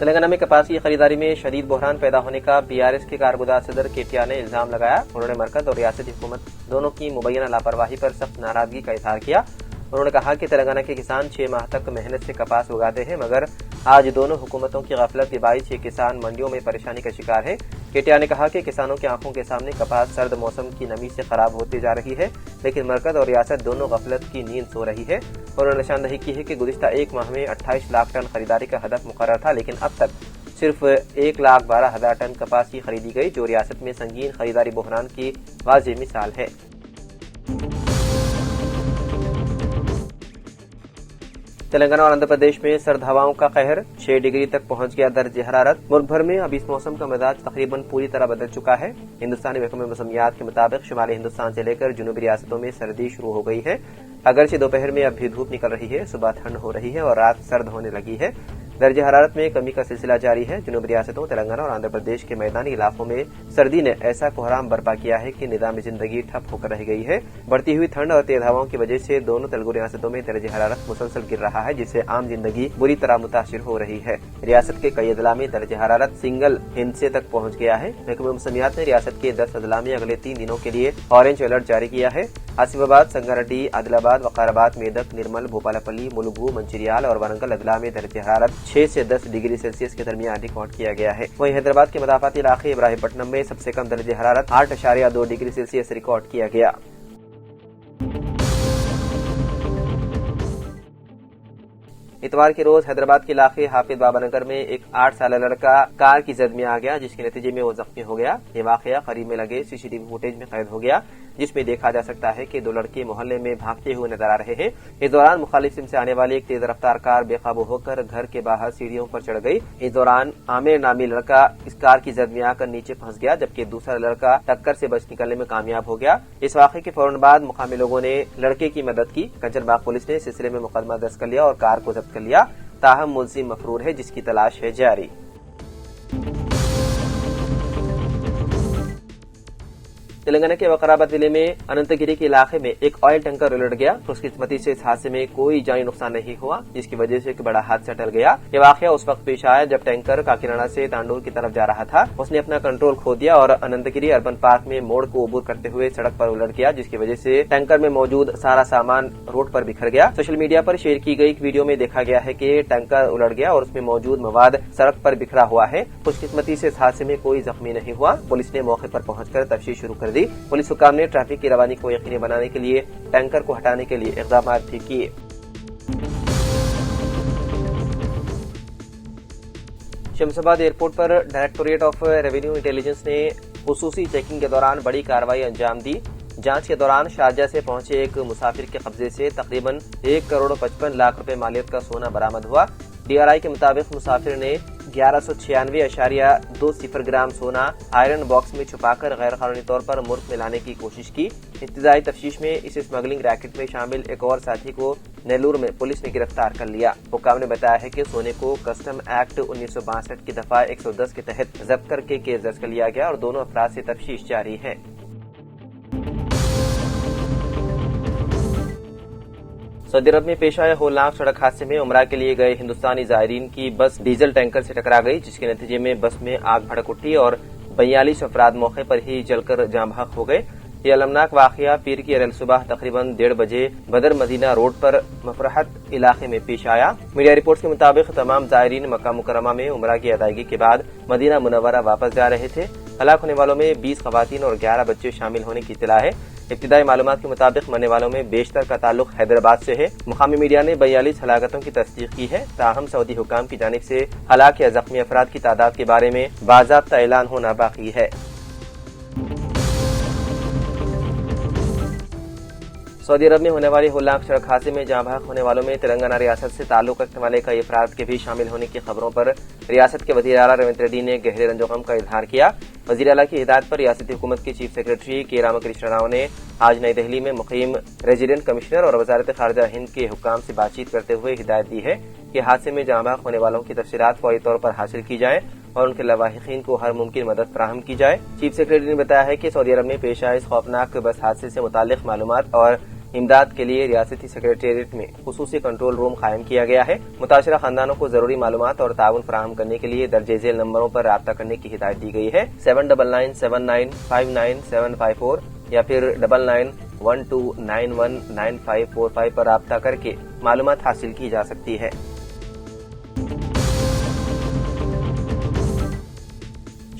تلنگانہ میں کپاس کی خریداری میں شدید بحران پیدا ہونے کا PRS کے کارگزار صدر KTR نے الزام لگایا۔ انہوں نے مرکز اور ریاستی حکومت دونوں کی مبینہ لاپرواہی پر سخت ناراضگی کا اظہار کیا۔ انہوں نے کہا کہ تلنگانہ کے کسان 6 ماہ تک محنت سے کپاس اگاتے ہیں، مگر آج دونوں حکومتوں کی غفلت کے باعث یہ کسان منڈیوں میں پریشانی کا شکار ہے۔ KTR نے کہا کہ کسانوں کی آنکھوں کے سامنے کپاس سرد موسم کی نمی سے خراب ہوتی جا رہی ہے، لیکن مرکز اور ریاست دونوں غفلت کی نیند سو رہی ہے۔ انہوں نے نشاندہی کی ہے کہ گزشتہ ایک ماہ میں 28 لاکھ ٹن خریداری کا ہدف مقرر تھا، لیکن اب تک صرف 1,12,000 ٹن کپاس کی خریدی گئی، جو ریاست میں سنگین خریداری بحران کی واضح مثال ہے۔ تلنگانہ اور آندھرا پردیش میں سرد ہواؤں کا قہر، 6 ڈگری تک پہنچ گیا درجہ حرارت۔ ملک بھر میں اب اس موسم کا مزاج تقریباً پوری طرح بدل چکا ہے۔ ہندوستانی محکمہ موسمیات کے مطابق شمالی ہندوستان سے لے کر جنوبی ریاستوں میں سردی شروع ہو گئی ہے۔ اگرچہ دوپہر میں اب بھی دھوپ نکل رہی ہے، صبح ٹھنڈ ہو رہی ہے اور رات سرد ہونے لگی ہے۔ درجہ حرارت میں کمی کا سلسلہ جاری ہے۔ جنوبی ریاستوں تلنگانہ اور آندھرا پردیش کے میدانی علاقوں میں سردی نے ایسا کوہرام برپا کیا ہے کہ نظام زندگی ٹھپ ہو کر رہ گئی ہے۔ بڑھتی ہوئی ٹھنڈ اور تیز ہواؤں کی وجہ سے دونوں تلگو ریاستوں میں درجہ حرارت مسلسل گر رہا ہے، جس سے عام زندگی بری طرح متاثر ہو رہی ہے۔ ریاست کے کئی اضلاع میں درجہ حرارت سنگل ہندسے تک پہنچ گیا ہے۔ محکمہ موسمیات نے ریاست کے 10 اضلاع میں اگلے 3 دنوں کے لیے اورنج الرٹ جاری کیا ہے۔ آصف آباد، سنگاریڈی، عادل آباد، وقار آباد، میدک، نرمل، بھوپالاپلی، ملگو، منچریال اور ورنگل اضلاع میں درجہ حرارت 6 سے 10 ڈگری سیلسیس کے درمیان ریکارڈ کیا گیا ہے۔ وہیں حیدرآباد کے مضافاتی علاقے ابراہیم پٹنم میں سب سے کم درجہ حرارت 8.2 ڈگری سیلسیس ریکارڈ کیا گیا۔ اتوار کے روز حیدرآباد کے علاقے حافظ بابا نگر میں ایک 8 سالہ لڑکا کار کی زد میں آ گیا، جس کے نتیجے میں وہ زخمی ہو گیا۔ یہ واقعہ قریب میں لگے CCTV فوٹیج میں قید ہو گیا، جس میں دیکھا جا سکتا ہے کہ 2 لڑکے محلے میں بھاگتے ہوئے نظر آ رہے ہیں۔ اس دوران مخالف سمت سے آنے والی ایک تیز رفتار کار بے قابو ہو کر گھر کے باہر سیڑھیوں پر چڑھ گئی۔ اس دوران عامر نامی لڑکا اس کار کی زد میں آ کر نیچے پھنس گیا، جبکہ دوسرا لڑکا ٹکر سے بچ نکلنے میں کامیاب ہو گیا۔ اس واقعے کے فوراً بعد مقامی لوگوں نے لڑکے کی مدد کی۔ کنچن باغ پولیس نے اس سلسلے میں مقدمہ درج کر لیا اور کار کو ضبط کر لیا۔ تاہم ملزم مفرور ہے، جس کی تلاش ہے جاری۔ تلنگانہ کے وقار آباد ضلع میں اننتگیری کے علاقے میں ایک آئل ٹینکر الٹ گیا۔ خوشقسمتی سے اس حادثے میں کوئی جانی نقصان نہیں ہوا، جس کی وجہ سے ایک بڑا حادثہ ٹل گیا۔ یہ واقعہ اس وقت پیش آیا جب ٹینکر کاکیناڈا سے تانڈور کی طرف جا رہا تھا۔ اس نے اپنا کنٹرول کھو دیا اور اننتگیری اربن پارک میں موڑ کو عبور کرتے ہوئے سڑک پر الٹ گیا، جس کی وجہ سے ٹینکر میں موجود سارا سامان روڈ پر بکھر گیا۔ سوشل میڈیا پر شیئر کی گئی ایک ویڈیو میں دیکھا گیا ہے کہ ٹینکر الٹ گیا اور اس میں موجود مواد سڑک پر بکھرا ہوا ہے۔ خوشقسمتی سے اس حادثے میں کوئی زخمی نہیں ہوا۔ پولیس نے موقع پر پہنچ کر تفتیش شروع کر دی۔ پولیس حکام نے ٹریفک کی روانی کو یقینی بنانے کے لیے ٹینکر کو ہٹانے کے لیے اقدامات بھی کیے۔ شمس آباد airport per directorate of revenue intelligence نے خصوصی چیکنگ کے دوران بڑی کارروائی انجام دی۔ جانچ کے دوران شارجہ سے پہنچے ایک مسافر کے قبضے سے تقریباً 1,55,00,000 روپے مالیت کا سونا برآمد ہوا۔ DRI کے مطابق مسافر نے 1196.20 گرام سونا آئرن باکس میں چھپا کر غیر قانونی طور پر ملک میں لانے کی کوشش کی۔ ابتدائی تفتیش میں اس اسمگلنگ ریکٹ میں شامل ایک اور ساتھی کو نیلور میں پولیس نے گرفتار کر لیا۔ حکام نے بتایا ہے کہ سونے کو کسٹم ایکٹ 1962 کی دفعہ 110 کے تحت ضبط کر کے کیس درج کر لیا گیا اور دونوں افراد سے تفتیش جاری ہے۔ سعودی عرب میں پیش آئے ہولناک سڑک حادثے میں عمرہ کے لیے گئے ہندوستانی زائرین کی بس ڈیزل ٹینکر سے ٹکرا گئی، جس کے نتیجے میں بس میں آگ بھڑک اٹھی اور 42 افراد موقع پر ہی جل کر جاں بحق ہو گئے۔ یہ المناک واقعہ پیر کی ارل صبح تقریباً 1:30 بجے بدر مدینہ روڈ پر مفرحت علاقے میں پیش آیا۔ میڈیا رپورٹس کے مطابق تمام زائرین مکہ مکرمہ میں عمرہ کی ادائیگی کے بعد مدینہ منورہ واپس جا رہے تھے۔ ہلاک ہونے والوں میں 20 خواتین اور 11 بچے شامل ہونے کی اطلاع ہے۔ ابتدائی معلومات کے مطابق مرنے والوں میں بیشتر کا تعلق حیدرآباد سے ہے۔ مقامی میڈیا نے 42 ہلاکتوں کی تصدیق کی ہے، تاہم سعودی حکام کی جانب سے ہلاک یا زخمی افراد کی تعداد کے بارے میں باضابطہ اعلان ہونا باقی ہے۔ سعودی عرب میں ہونے والی ہولناک سڑک حادثے میں جاں بحق ہونے والوں میں تلنگانہ ریاست سے تعلق رکھنے والے کئی افراد کے بھی شامل ہونے کی خبروں پر ریاست کے وزیر اعلیٰ ریونت ریڈی نے گہرے رنج و غم کا اظہار کیا۔ وزیر اعلیٰ کی ہدایت پر ریاستی حکومت کے چیف سیکرٹری کے رام کرشنا راؤ نے آج نئی دہلی میں مقیم ریزیڈنٹ کمشنر اور وزارت خارجہ ہند کے حکام سے بات چیت کرتے ہوئے ہدایت دی ہے کہ حادثے میں جاں بحق ہونے والوں کی تفصیلات فوری طور پر حاصل کی جائیں اور ان کے لواحقین کو ہر ممکن مدد فراہم کی جائے۔ چیف سیکرٹری نے بتایا ہے کہ سعودی عرب میں پیش آئے اس خوفناک بس حادثے سے متعلق معلومات اور امداد کے لیے ریاستی سیکریٹریٹ میں خصوصی کنٹرول روم قائم کیا گیا ہے۔ متاثرہ خاندانوں کو ضروری معلومات اور تعاون فراہم کرنے کے لیے درج ذیل نمبروں پر رابطہ کرنے کی ہدایت دی گئی ہے۔ 7997959754 یا پھر 9912919545 پر رابطہ کر کے معلومات حاصل کی جا سکتی ہے۔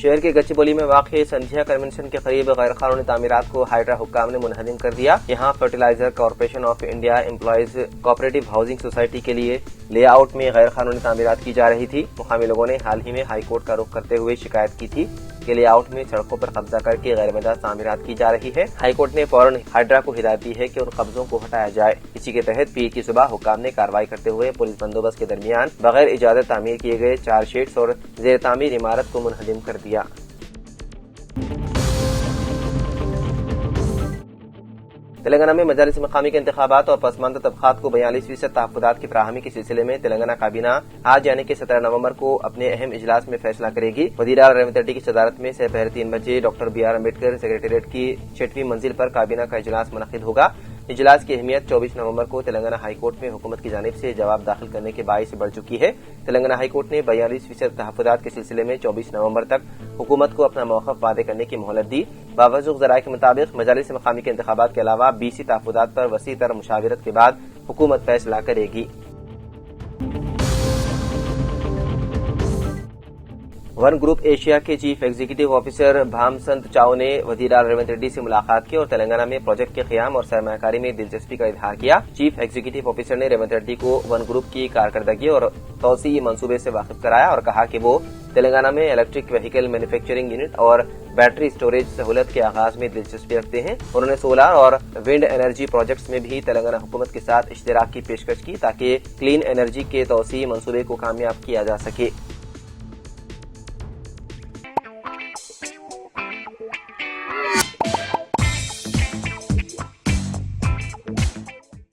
شہر کے گچی بولی میں واقع سندھیا کنونشن کے قریب غیر قانونی تعمیرات کو ہائیڈرا حکام نے منہدم کر دیا۔ یہاں fertiliser corporation of India employees cooperative housing society کے لیے لے آؤٹ میں غیر قانونی تعمیرات کی جا رہی تھی۔ مقامی لوگوں نے حال ہی میں ہائی کورٹ کا رخ کرتے ہوئے شکایت کی تھی کہ لے آؤٹ میں سڑکوں پر قبضہ کر کے غیر مجاز تعمیرات کی جا رہی ہے۔ ہائی کورٹ نے فوراً ہائیڈرا کو ہدایت دی ہے کہ ان قبضوں کو ہٹایا جائے۔ اسی کے تحت پیر کی صبح حکام نے کارروائی کرتے ہوئے پولیس بندوبست کے درمیان بغیر اجازت تعمیر کیے گئے 4 شیڈز اور زیر تعمیر عمارت کو منہدم کر دیا۔ تلنگانہ میں مجالس مقامی کے انتخابات اور پسماندہ طبقات کو 42% تحفظات کی فراہمی کے سلسلے میں تلنگانہ کابینہ آج یعنی کہ 17 نومبر کو اپنے اہم اجلاس میں فیصلہ کرے گی۔ وزیر اعلیٰ ریونت ریڈی کی صدارت میں سپہر 3 بجے doctor B R Ambedkar secretariat کی 6ویں منزل پر کابینہ کا اجلاس منعقد ہوگا۔ اجلاس کی اہمیت 24 نومبر کو تلنگانہ ہائی کورٹ میں حکومت کی جانب سے جواب داخل کرنے کے باعث بڑھ چکی ہے۔ تلنگانہ ہائی کورٹ نے 42% تحفظات کے سلسلے میں 24 نومبر تک حکومت کو اپنا موقف واضح کرنے کی مہلت دی۔ باوجود ذرائع کے مطابق مجالس مقامی کے انتخابات کے علاوہ 20 تحفظات پر وسیع تر مشاورت کے بعد حکومت فیصلہ کرے گی۔ ون گروپ ایشیا کے چیف ایگزیکٹو آفیسر بھامسنت چاؤ نے وزیر اعلیٰ ریونت ریڈی سے ملاقات کی اور تلنگانہ میں پروجیکٹ کے قیام اور سرمایہ کاری میں دلچسپی کا اظہار کیا۔ چیف ایگزیکٹو آفیسر نے ریونت ریڈی کو ون گروپ کی کارکردگی اور توسیعی منصوبے سے واقف کرایا اور کہا کہ وہ تلنگانہ میں الیکٹرک وہیکل مینوفیکچرنگ یونٹ اور بیٹری اسٹوریج سہولت کے آغاز میں دلچسپی رکھتے ہیں۔ انہوں نے سولار اور ونڈ انرجی پروجیکٹس میں بھی تلنگانہ حکومت کے ساتھ اشتراک کی پیشکش کی تاکہ کلین انرجی کے توسیعی منصوبے کو کامیاب کیا جا سکے۔